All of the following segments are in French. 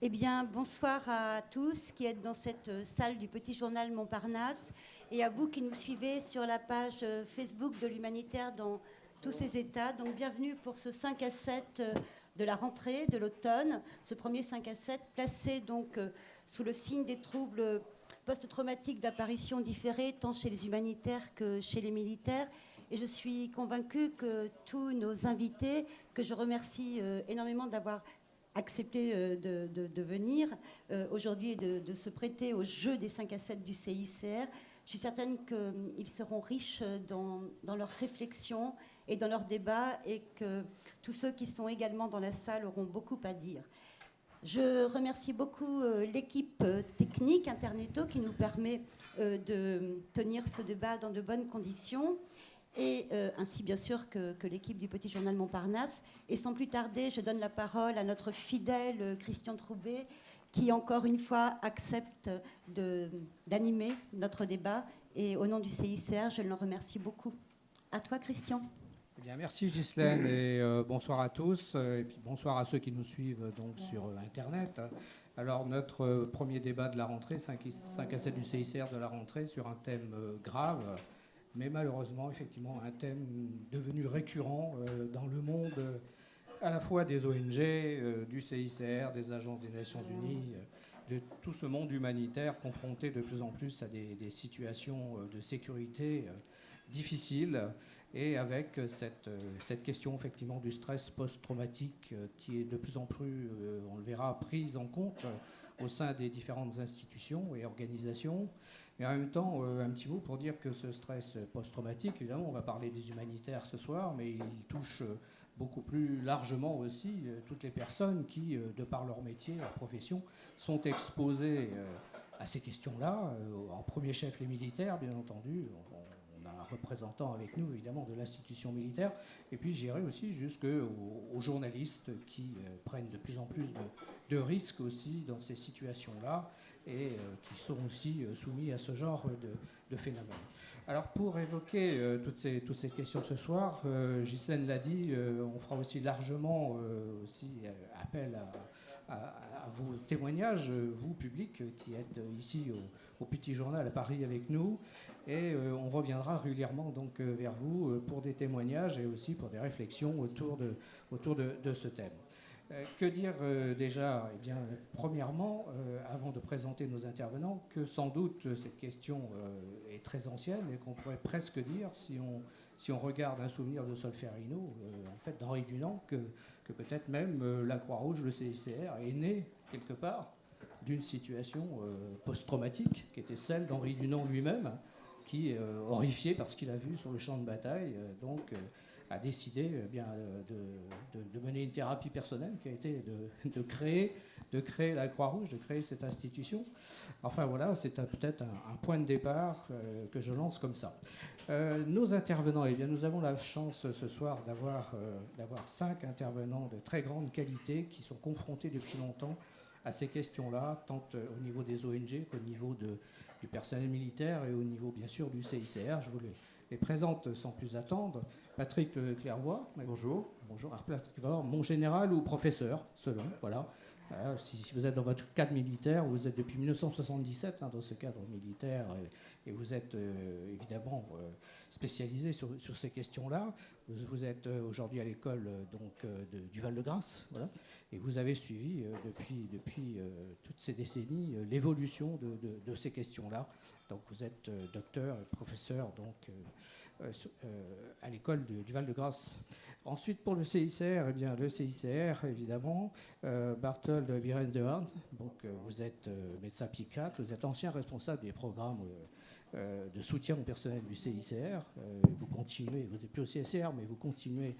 Eh bien, bonsoir à tous qui êtes dans cette salle du Petit Journal Montparnasse et à vous qui nous suivez sur la page Facebook de l'Humanitaire dans tous ces états. Donc, bienvenue pour ce 5 à 7 de la rentrée de l'automne, ce premier 5 à 7 placé donc sous le signe des troubles post-traumatiques d'apparition différée tant chez les humanitaires que chez les militaires. Et je suis convaincue que tous nos invités, que je remercie énormément d'avoir accepté de venir aujourd'hui et de se prêter au jeu des 5 à 7 du CICR. Je suis certaine qu'ils seront riches dans leurs réflexions et dans leurs débats et que tous ceux qui sont également dans la salle auront beaucoup à dire. Je remercie beaucoup l'équipe technique Interneto qui nous permet de tenir ce débat dans de bonnes conditions. Et ainsi bien sûr que l'équipe du Petit Journal Montparnasse. Et sans plus tarder, je donne la parole à notre fidèle Christian Troubet, qui encore une fois accepte d'animer notre débat. Et au nom du CICR, je le remercie beaucoup. À toi, Christian. Eh bien, merci Ghislaine et bonsoir à tous et puis bonsoir à ceux qui nous suivent donc sur Internet. Alors notre premier débat de la rentrée, 5 à 7 du CICR de la rentrée sur un thème grave, mais malheureusement, effectivement, un thème devenu récurrent dans le monde, à la fois des ONG, du CICR, des agences des Nations Unies, de tout ce monde humanitaire confronté de plus en plus à des situations de sécurité difficiles, et avec cette question effectivement du stress post-traumatique qui est de plus en plus, on le verra, prise en compte au sein des différentes institutions et organisations. Et en même temps, un petit mot pour dire que ce stress post-traumatique, évidemment, on va parler des humanitaires ce soir, mais il touche beaucoup plus largement aussi toutes les personnes qui, de par leur métier, leur profession, sont exposées à ces questions-là. En premier chef, les militaires, bien entendu. On a un représentant avec nous, évidemment, de l'institution militaire. Et puis, j'irai aussi jusqu'aux journalistes qui prennent de plus en plus de risques aussi dans ces situations-là et qui sont aussi soumis à ce genre de phénomène. Alors, pour évoquer toutes ces questions ce soir, Ghislaine l'a dit, on fera aussi largement appel à vos témoignages, vous, public, qui êtes ici au Petit Journal à Paris avec nous. Et on reviendra régulièrement donc, vers vous pour des témoignages et aussi pour des réflexions autour de ce thème. Que dire déjà? Eh bien, premièrement, avant de présenter nos intervenants, que sans doute cette question est très ancienne et qu'on pourrait presque dire, si on regarde un souvenir de Solferino, en fait d'Henri Dunant, que peut-être même la Croix-Rouge, le CICR, est né quelque part d'une situation post-traumatique, qui était celle d'Henri Dunant lui-même, qui, horrifié par ce qu'il a vu sur le champ de bataille, a décidé de mener une thérapie personnelle qui a été de créer la Croix-Rouge, de créer cette institution. Enfin voilà, c'est peut-être un point de départ que je lance comme ça. Nos intervenants, eh bien, nous avons la chance ce soir d'avoir 5 intervenants de très grande qualité qui sont confrontés depuis longtemps à ces questions-là, tant au niveau des ONG qu'au niveau du personnel militaire et au niveau, bien sûr, du CICR. Je vous les présente sans plus attendre. Patrick Clairvoy. Bonjour. Bonjour. Patrick Clairvoy, mon général ou professeur, selon, voilà. Si vous êtes dans votre cadre militaire, vous êtes depuis 1977 dans ce cadre militaire et vous êtes évidemment spécialisé sur ces questions-là. Vous êtes aujourd'hui à l'école du Val-de-Grâce, voilà, et vous avez suivi depuis toutes ces décennies l'évolution de ces questions-là. Donc vous êtes docteur, professeur à l'école du Val-de-Grâce. Ensuite, pour le CICR, eh bien, le CICR, évidemment, Barthold Birens de Haan, donc vous êtes médecin psychiatre, vous êtes ancien responsable des programmes de soutien au personnel du CICR. Vous continuez, vous n'êtes plus au CICR, mais vous continuez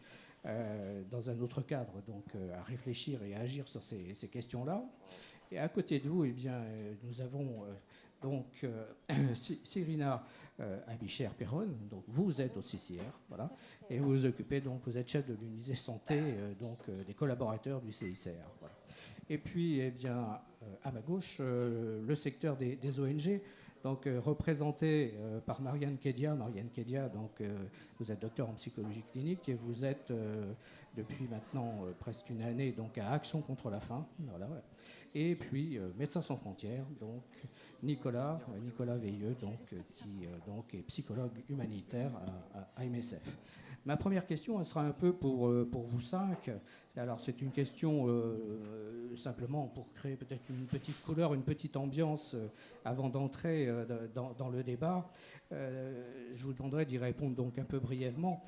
dans un autre cadre donc, à réfléchir et à agir sur ces questions-là. Et à côté de vous, eh bien, nous avons Cyrina Abichère-Perron, donc vous êtes au CICR, voilà, et vous occupez donc, vous êtes chef de l'unité santé des collaborateurs du CICR. Voilà. Et puis, eh bien, à ma gauche, le secteur des ONG. donc représentée par Marianne Kedia. Marianne Kedia, donc, vous êtes docteur en psychologie clinique et vous êtes depuis maintenant presque une année donc, à Action contre la faim. Voilà. Et puis Médecins sans frontières, donc Nicolas Veilleux, donc, qui donc, est psychologue humanitaire à MSF. Ma première question, elle sera un peu pour vous cinq. Alors, c'est une question simplement pour créer peut-être une petite couleur, une petite ambiance avant d'entrer dans le débat. Je vous demanderai d'y répondre donc un peu brièvement.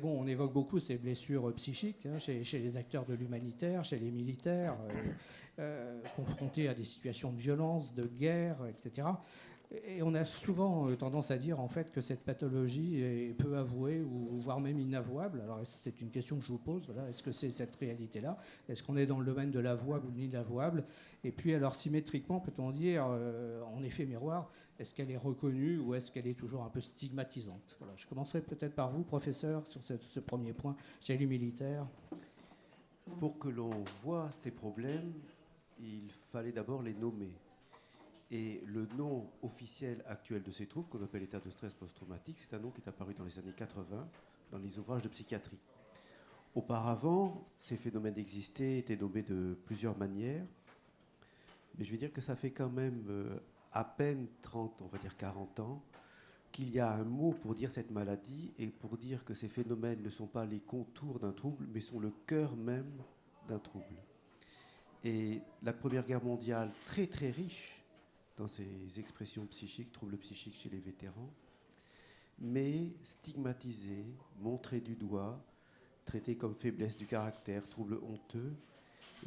Bon, on évoque beaucoup ces blessures psychiques hein, chez les acteurs de l'humanitaire, chez les militaires, confrontés à des situations de violence, de guerre, etc. Et on a souvent tendance à dire en fait que cette pathologie est peu avouée ou voire même inavouable. Alors c'est une question que je vous pose. Voilà, est-ce que c'est cette réalité-là? Est-ce qu'on est dans le domaine de l'avouable ou de l'inavouable? Et puis alors symétriquement, peut-on dire en effet miroir, est-ce qu'elle est reconnue ou est-ce qu'elle est toujours un peu stigmatisante? Voilà, je commencerai peut-être par vous, professeur, sur ce premier point chez les militaires. Pour que l'on voie ces problèmes, il fallait d'abord les nommer. Et le nom officiel actuel de ces troubles, qu'on appelle état de stress post-traumatique, c'est un nom qui est apparu dans les années 80 dans les ouvrages de psychiatrie. Auparavant, ces phénomènes existaient, étaient nommés de plusieurs manières, mais je vais dire que ça fait quand même à peine 30, on va dire 40 ans, qu'il y a un mot pour dire cette maladie et pour dire que ces phénomènes ne sont pas les contours d'un trouble, mais sont le cœur même d'un trouble. Et la Première Guerre mondiale, très très riche dans ces expressions psychiques, troubles psychiques chez les vétérans, mais stigmatisés, montrés du doigt, traités comme faiblesse du caractère, troubles honteux.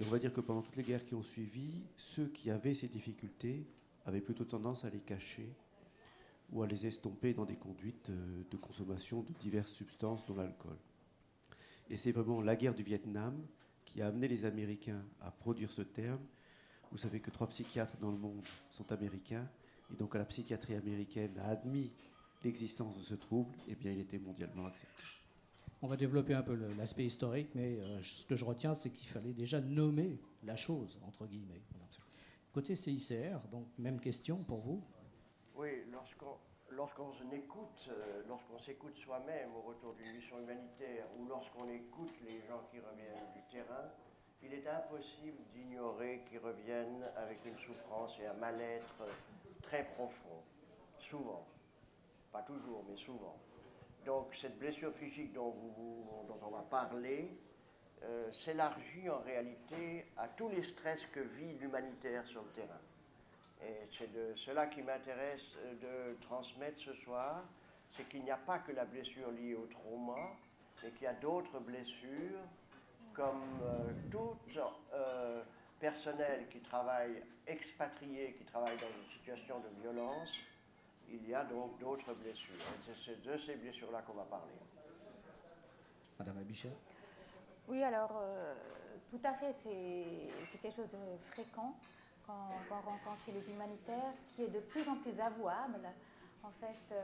Et on va dire que pendant toutes les guerres qui ont suivi, ceux qui avaient ces difficultés avaient plutôt tendance à les cacher ou à les estomper dans des conduites de consommation de diverses substances, dont l'alcool. Et c'est vraiment la guerre du Vietnam qui a amené les Américains à produire ce terme. Vous savez que 3 psychiatres dans le monde sont américains, et donc à la psychiatrie américaine a admis l'existence de ce trouble, et bien il était mondialement accepté. On va développer un peu l'aspect historique, mais ce que je retiens, c'est qu'il fallait déjà nommer la chose, entre guillemets. Voilà. Côté CICR, donc même question pour vous. Oui, lorsqu'on s'écoute soi-même au retour d'une mission humanitaire, ou lorsqu'on écoute les gens qui reviennent du terrain, il est impossible d'ignorer qu'ils reviennent avec une souffrance et un mal-être très profond, souvent. Pas toujours, mais souvent. Donc cette blessure psychique dont on va parler s'élargit en réalité à tous les stress que vit l'humanitaire sur le terrain. Et c'est de cela qui m'intéresse de transmettre ce soir, c'est qu'il n'y a pas que la blessure liée au trauma, mais qu'il y a d'autres blessures, comme tout personnel qui travaille, expatrié, qui travaille dans une situation de violence, il y a donc d'autres blessures. Et c'est de ces blessures-là qu'on va parler. Madame Abichet. Oui, alors, tout à fait, c'est quelque chose de fréquent qu'on rencontre chez les humanitaires, qui est de plus en plus avouable. En fait,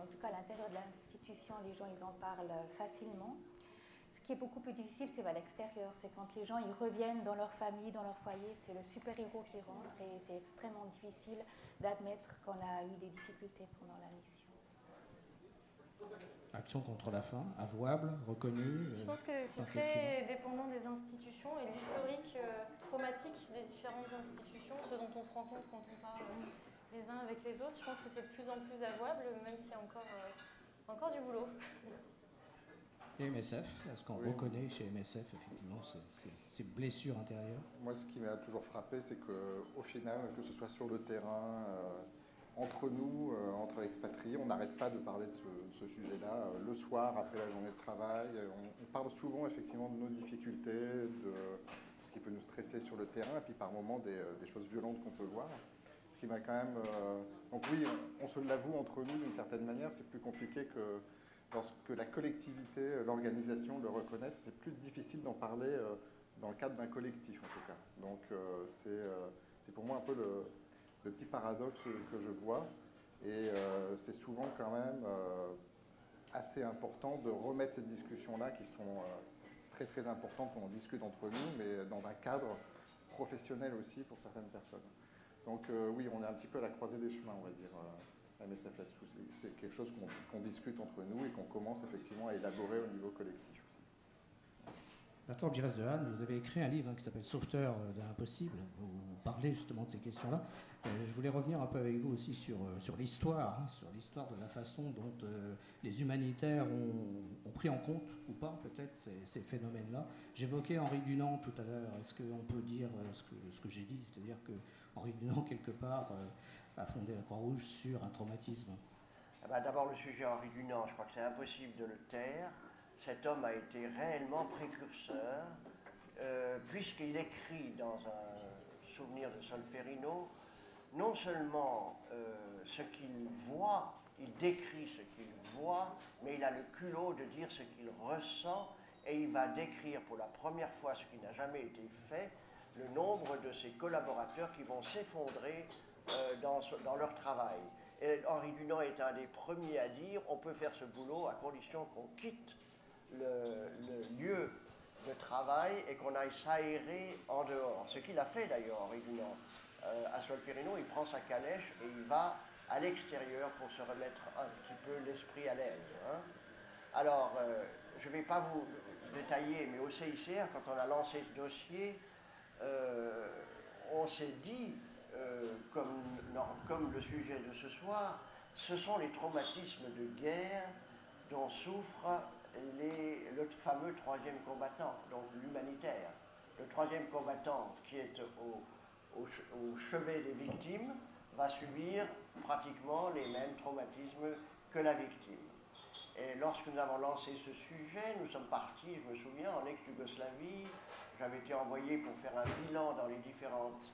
en tout cas à l'intérieur de l'institution, les gens ils en parlent facilement. Ce qui est beaucoup plus difficile, c'est à l'extérieur. C'est quand les gens ils reviennent dans leur famille, dans leur foyer, c'est le super-héros qui rentre et c'est extrêmement difficile d'admettre qu'on a eu des difficultés pendant la mission. Action contre la faim, avouable, reconnue. Je pense que c'est très dépendant des institutions et l'historique traumatique des différentes institutions, ce dont on se rend compte quand on parle les uns avec les autres. Je pense que c'est de plus en plus avouable, même s'il y a encore du boulot. Et MSF, est-ce qu'on reconnaît chez MSF effectivement ces blessures intérieures? Moi, ce qui m'a toujours frappé, c'est qu'au final, que ce soit sur le terrain, entre nous, entre expatriés, on n'arrête pas de parler de ce sujet-là. Le soir, après la journée de travail, on parle souvent effectivement de nos difficultés, de ce qui peut nous stresser sur le terrain, et puis par moments des choses violentes qu'on peut voir. Ce qui m'a quand même... Donc oui, on se l'avoue entre nous d'une certaine manière, c'est plus compliqué que lorsque la collectivité, l'organisation le reconnaissent, c'est plus difficile d'en parler dans le cadre d'un collectif en tout cas. Donc c'est pour moi un peu le petit paradoxe que je vois. Et c'est souvent quand même assez important de remettre ces discussions-là qui sont très très importantes quand on discute entre nous, mais dans un cadre professionnel aussi pour certaines personnes. Donc oui, on est un petit peu à la croisée des chemins, on va dire, à MSF là-dessous. C'est quelque chose qu'on discute entre nous et qu'on commence effectivement à élaborer au niveau collectif aussi. Bertrand Gires de Halle, vous avez écrit un livre qui s'appelle Sauveteur de l'impossible, où vous parlez justement de ces questions-là. Je voulais revenir un peu avec vous aussi sur l'histoire, sur l'histoire de la façon dont les humanitaires ont pris en compte, ou pas peut-être, ces phénomènes-là. J'évoquais Henri Dunant tout à l'heure. Est-ce qu'on peut dire ce que j'ai dit, c'est-à-dire que Henri Dunant, quelque part, a fondé la Croix-Rouge sur un traumatisme? D'abord, le sujet Henri Dunant, je crois que c'est impossible de le taire. Cet homme a été réellement précurseur, puisqu'il écrit dans un souvenir de Solferino, non seulement ce qu'il voit, il décrit ce qu'il voit, mais il a le culot de dire ce qu'il ressent, et il va décrire pour la première fois, ce qui n'a jamais été fait, le nombre de ses collaborateurs qui vont s'effondrer dans leur travail. Et Henri Dunant est un des premiers à dire on peut faire ce boulot à condition qu'on quitte le lieu de travail et qu'on aille s'aérer en dehors. Ce qu'il a fait d'ailleurs, Henri Dunant. À Solferino, il prend sa calèche et il va à l'extérieur pour se remettre un petit peu l'esprit à l'aise. Hein. Alors, je ne vais pas vous détailler, mais au CICR, quand on a lancé ce dossier, on s'est dit, comme le sujet de ce soir, ce sont les traumatismes de guerre dont souffre le fameux troisième combattant, donc l'humanitaire. Le troisième combattant qui est au chevet des victimes va subir pratiquement les mêmes traumatismes que la victime. Et lorsque nous avons lancé ce sujet, nous sommes partis, je me souviens, en ex-Yougoslavie. J'avais été envoyé pour faire un bilan dans les différentes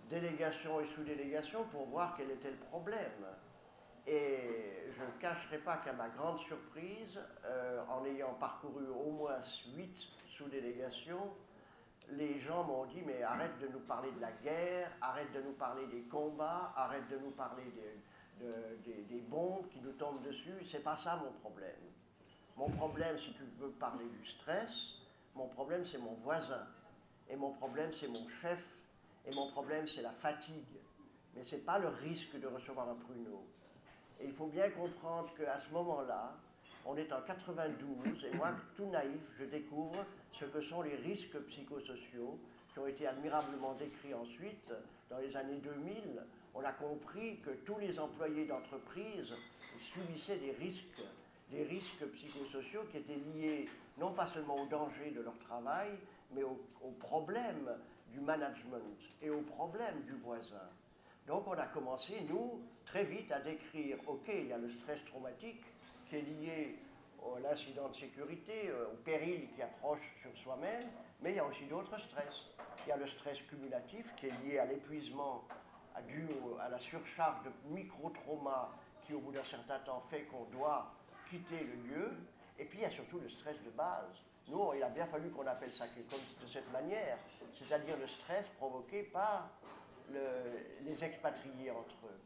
délégations et sous-délégations pour voir quel était le problème. Et je ne cacherai pas qu'à ma grande surprise, en ayant parcouru au moins 8 sous-délégations, les gens m'ont dit mais arrête de nous parler de la guerre, arrête de nous parler des combats, arrête de nous parler des bombes qui nous tombent dessus, c'est pas ça mon problème. Mon problème, si tu veux parler du stress, mon problème c'est mon voisin, et mon problème c'est mon chef, et mon problème c'est la fatigue, mais c'est pas le risque de recevoir un pruneau. Et il faut bien comprendre qu'à ce moment-là, on est en 92, et moi, tout naïf, je découvre ce que sont les risques psychosociaux qui ont été admirablement décrits ensuite. Dans les années 2000, on a compris que tous les employés d'entreprise subissaient des risques psychosociaux qui étaient liés non pas seulement au danger de leur travail, mais au problème du management et au problème du voisin. Donc on a commencé, nous, très vite à décrire, ok, il y a le stress traumatique qui est lié à l'incident de sécurité, au péril qui approche sur soi-même, mais il y a aussi d'autres stress. Il y a le stress cumulatif qui est lié à l'épuisement dû à la surcharge de micro-traumas qui, au bout d'un certain temps, fait qu'on doit quitter le lieu. Et puis il y a surtout le stress de base. Nous, il a bien fallu qu'on appelle ça de cette manière, c'est-à-dire le stress provoqué par les expatriés entre eux.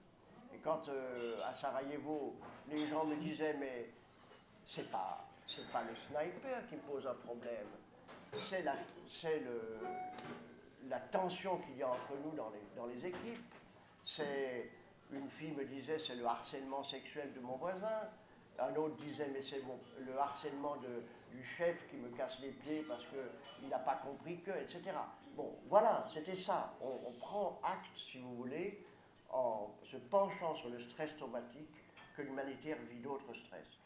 Et quand à Sarajevo, les gens me disaient mais c'est pas le sniper qui me pose un problème, c'est la tension qu'il y a entre nous dans les équipes. Une fille me disait c'est le harcèlement sexuel de mon voisin, un autre disait mais c'est le harcèlement du chef qui me casse les pieds parce qu'il n'a pas compris que, etc. Bon, voilà, c'était ça. On prend acte, si vous voulez, en se penchant sur le stress traumatique, que l'humanitaire vit d'autres stress.